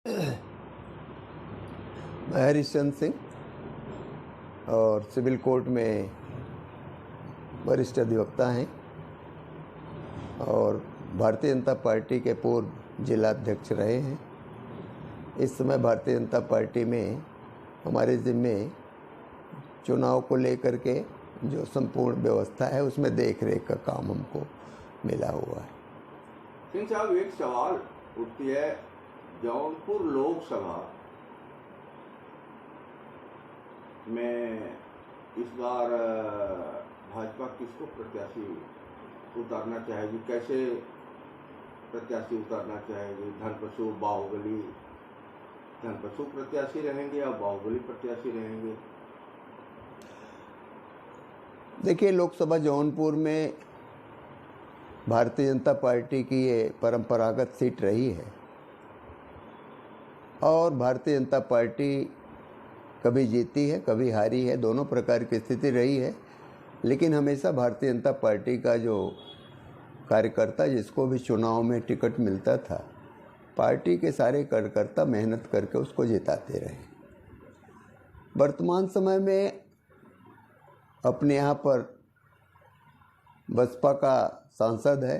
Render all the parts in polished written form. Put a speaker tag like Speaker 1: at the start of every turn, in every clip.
Speaker 1: मैं हरिश्चंद्र सिंह और civil court में वरिष्ठ अधिवक्ता हैं और भारतीय जनता पार्टी के पूर्व जिलाध्यक्ष रहे हैं। इस समय भारतीय जनता पार्टी में हमारे ज़िम्मे चुनाव को लेकर के जो संपूर्ण व्यवस्था है उसमें देख रेख का काम हमको मिला हुआ है।
Speaker 2: सिंह साहब, एक सवाल उठती है, जौनपुर लोकसभा में इस बार भाजपा किसको प्रत्याशी उतारना चाहेगी? कैसे प्रत्याशी उतारना चाहेगी? धनपशु, बाहुबली, धनपशु प्रत्याशी रहेंगे या बाहुबली प्रत्याशी रहेंगे?
Speaker 1: देखिए, लोकसभा जौनपुर में भारतीय जनता पार्टी की ये परंपरागत सीट रही है और भारतीय जनता पार्टी कभी जीती है, कभी हारी है, दोनों प्रकार की स्थिति रही है। लेकिन हमेशा भारतीय जनता पार्टी का जो कार्यकर्ता, जिसको भी चुनाव में टिकट मिलता था, पार्टी के सारे कार्यकर्ता मेहनत करके उसको जिताते रहे। वर्तमान समय में अपने यहाँ पर बसपा का सांसद है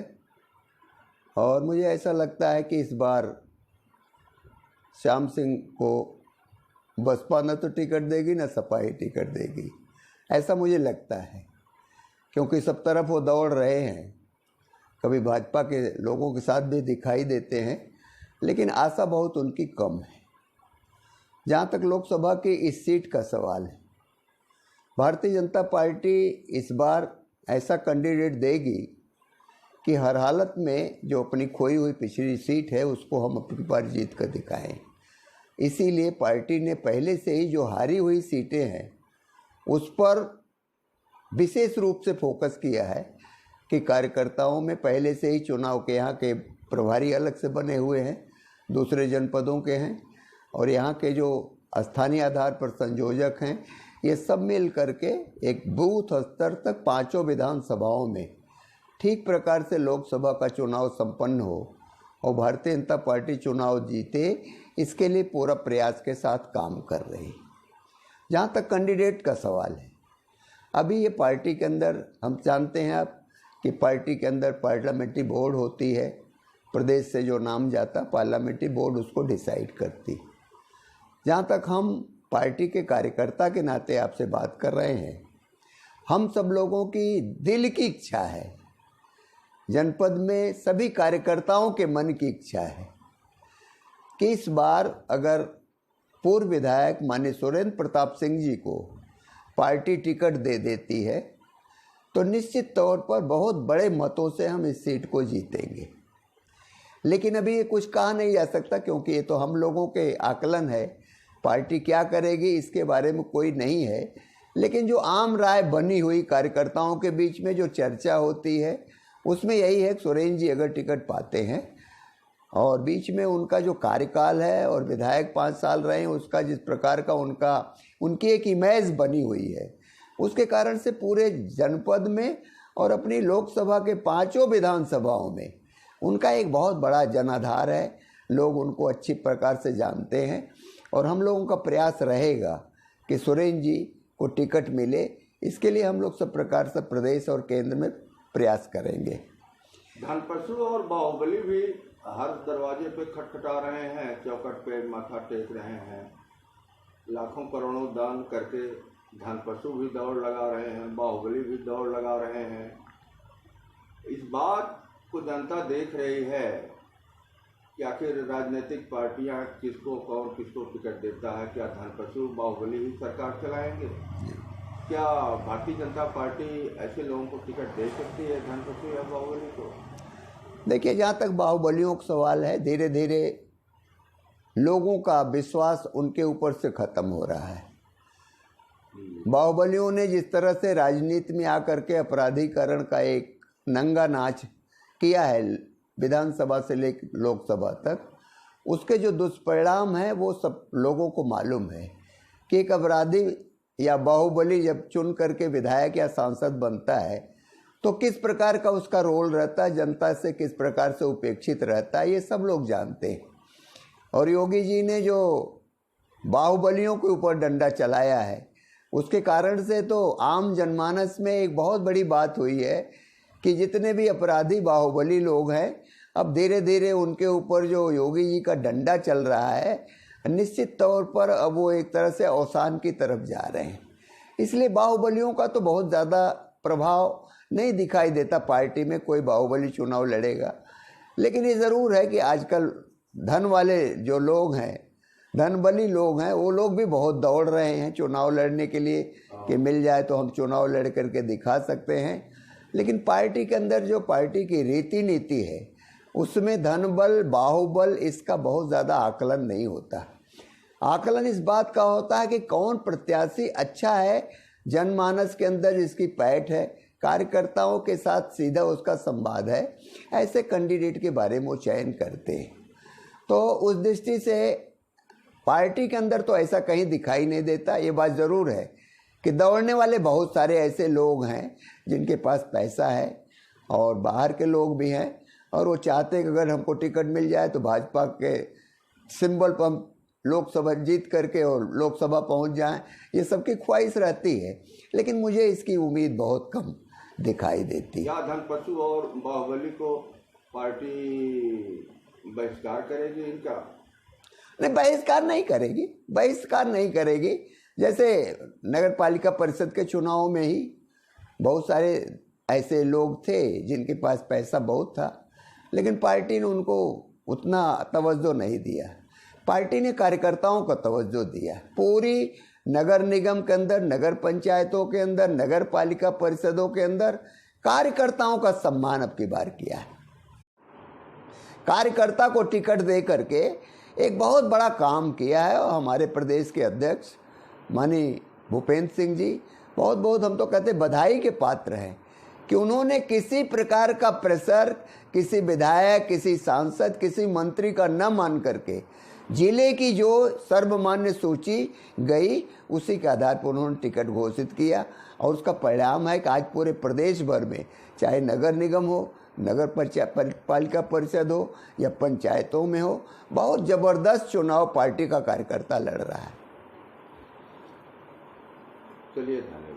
Speaker 1: और मुझे ऐसा लगता है कि इस बार श्याम सिंह को बसपा न तो टिकट देगी न सपा ही टिकट देगी, ऐसा मुझे लगता है, क्योंकि सब तरफ वो दौड़ रहे हैं। कभी भाजपा के लोगों के साथ भी दिखाई देते हैं, लेकिन आशा बहुत उनकी कम है। जहाँ तक लोकसभा की इस सीट का सवाल है, भारतीय जनता पार्टी इस बार ऐसा कैंडिडेट देगी कि हर हालत में जो अपनी खोई हुई पिछली सीट है उसको हम अपनी बार जीत कर दिखाएं। इसीलिए पार्टी ने पहले से ही जो हारी हुई सीटें हैं उस पर विशेष रूप से फोकस किया है कि कार्यकर्ताओं में पहले से ही चुनाव के यहाँ के प्रभारी अलग से बने हुए हैं, दूसरे जनपदों के हैं, और यहाँ के जो स्थानीय आधार पर संयोजक हैं, ये सब मिल करके एक बूथ स्तर तक पांचों विधानसभाओं में ठीक प्रकार से लोकसभा का चुनाव संपन्न हो और भारतीय जनता पार्टी चुनाव जीते, इसके लिए पूरा प्रयास के साथ काम कर रही है। जहाँ तक कैंडिडेट का सवाल है, अभी ये पार्टी के अंदर हम जानते हैं आप कि पार्टी के अंदर पार्लियामेंट्री बोर्ड होती है, प्रदेश से जो नाम जाता पार्लियामेंट्री बोर्ड उसको डिसाइड करती। जहाँ तक हम पार्टी के कार्यकर्ता के नाते आपसे बात कर रहे हैं, हम सब लोगों की दिल की इच्छा है, जनपद में सभी कार्यकर्ताओं के मन की इच्छा है कि इस बार अगर पूर्व विधायक माननीय सुरेंद्र प्रताप सिंह जी को पार्टी टिकट दे देती है तो निश्चित तौर पर बहुत बड़े मतों से हम इस सीट को जीतेंगे। लेकिन अभी ये कुछ कहा नहीं जा सकता, क्योंकि ये तो हम लोगों के आकलन है। पार्टी क्या करेगी इसके बारे में कोई नहीं है, लेकिन जो आम राय बनी हुई कार्यकर्ताओं के बीच में जो चर्चा होती है उसमें यही है कि सुरेंद्र जी अगर टिकट पाते हैं और बीच में उनका जो कार्यकाल है और विधायक 5 साल रहे हैं, उसका जिस प्रकार का उनकी एक इमेज बनी हुई है, उसके कारण से पूरे जनपद में और अपनी लोकसभा के 5 विधानसभाओं में उनका एक बहुत बड़ा जनाधार है। लोग उनको अच्छी प्रकार से जानते हैं और हम लोगों का प्रयास रहेगा कि सुरेंद्र जी को टिकट मिले। इसके लिए हम लोग सब प्रकार से प्रदेश और केंद्र में प्रयास करेंगे।
Speaker 2: धनपशु और बाहुबली भी हर दरवाजे पे खटखटा रहे हैं, चौखट पे माथा टेक रहे हैं, लाखों करोड़ों दान करके धनपशु भी दौड़ लगा रहे हैं, बाहुबली भी दौड़ लगा रहे हैं। इस बात को जनता देख रही है कि आखिर राजनीतिक पार्टियां किसको कौन किसको टिकट देता है। क्या धनपशु बाहुबली ही सरकार चलाएंगे? क्या भारतीय जनता पार्टी ऐसे लोगों को टिकट दे सकती है, धनपशु या बाहुबली को?
Speaker 1: देखिए, जहाँ तक बाहुबलियों का सवाल है, धीरे धीरे लोगों का विश्वास उनके ऊपर से खत्म हो रहा है। बाहुबलियों ने जिस तरह से राजनीति में आकर के अपराधीकरण का एक नंगा नाच किया है विधानसभा से लेकर लोकसभा तक, उसके जो दुष्परिणाम हैं वो सब लोगों को मालूम है कि एक अपराधी या बाहुबली जब चुन करके विधायक या सांसद बनता है तो किस प्रकार का उसका रोल रहता है, जनता से किस प्रकार से उपेक्षित रहता है, ये सब लोग जानते हैं। और योगी जी ने जो बाहुबलियों के ऊपर डंडा चलाया है, उसके कारण से तो आम जनमानस में एक बहुत बड़ी बात हुई है कि जितने भी अपराधी बाहुबली लोग हैं, अब धीरे धीरे उनके ऊपर जो योगी जी का डंडा चल रहा है, निश्चित तौर पर अब वो एक तरह से अवसान की तरफ जा रहे हैं। इसलिए बाहुबलियों का तो बहुत ज़्यादा प्रभाव नहीं दिखाई देता पार्टी में, कोई बाहुबली चुनाव लड़ेगा। लेकिन ये ज़रूर है कि आजकल धन वाले जो लोग हैं, धनबली लोग हैं, वो लोग भी बहुत दौड़ रहे हैं चुनाव लड़ने के लिए कि मिल जाए तो हम चुनाव लड़ करके दिखा सकते हैं। लेकिन पार्टी के अंदर जो पार्टी की रीति नीति है, उसमें धनबल बाहुबल इसका बहुत ज़्यादा आकलन नहीं होता। आकलन इस बात का होता है कि कौन प्रत्याशी अच्छा है, जनमानस के अंदर जिसकी पैठ है, कार्यकर्ताओं के साथ सीधा उसका संवाद है, ऐसे कैंडिडेट के बारे में वो चयन करते हैं। तो उस दृष्टि से पार्टी के अंदर तो ऐसा कहीं दिखाई नहीं देता। ये बात ज़रूर है कि दौड़ने वाले बहुत सारे ऐसे लोग हैं जिनके पास पैसा है और बाहर के लोग भी हैं, और वो चाहते हैं कि अगर हमको टिकट मिल जाए तो भाजपा के सिंबल पर हम लोकसभा जीत करके और लोकसभा पहुंच जाएं। ये सबकी ख्वाहिश रहती है, लेकिन मुझे इसकी उम्मीद बहुत कम दिखाई देती है।
Speaker 2: क्या धनपशु और बाहुबली को पार्टी बहिष्कार करेगी इनका?
Speaker 1: नहीं, बहिष्कार नहीं करेगी, बहिष्कार नहीं करेगी। जैसे नगर पालिका परिषद के चुनाव में ही बहुत सारे ऐसे लोग थे जिनके पास पैसा बहुत था, लेकिन पार्टी ने उनको उतना तवज्जो नहीं दिया। पार्टी ने कार्यकर्ताओं को तवज्जो दिया। पूरी नगर निगम के अंदर, नगर पंचायतों के अंदर, नगर पालिका परिषदों के अंदर कार्यकर्ताओं का सम्मान अब की बार किया है। कार्यकर्ता को टिकट दे करके एक बहुत बड़ा काम किया है, और हमारे प्रदेश के अध्यक्ष माननीय भूपेंद्र सिंह जी बहुत बहुत, हम तो कहते बधाई के पात्र हैं कि उन्होंने किसी प्रकार का प्रेशर किसी विधायक, किसी सांसद, किसी मंत्री का न मान करके जिले की जो सर्वमान्य सूची गई, उसी के आधार पर उन्होंने टिकट घोषित किया। और उसका परिणाम है कि आज पूरे प्रदेश भर में, चाहे नगर निगम हो, नगर पालिका परिषद हो या पंचायतों में हो, बहुत ज़बरदस्त चुनाव पार्टी का कार्यकर्ता लड़ रहा है।
Speaker 2: चलिए धन्यवाद।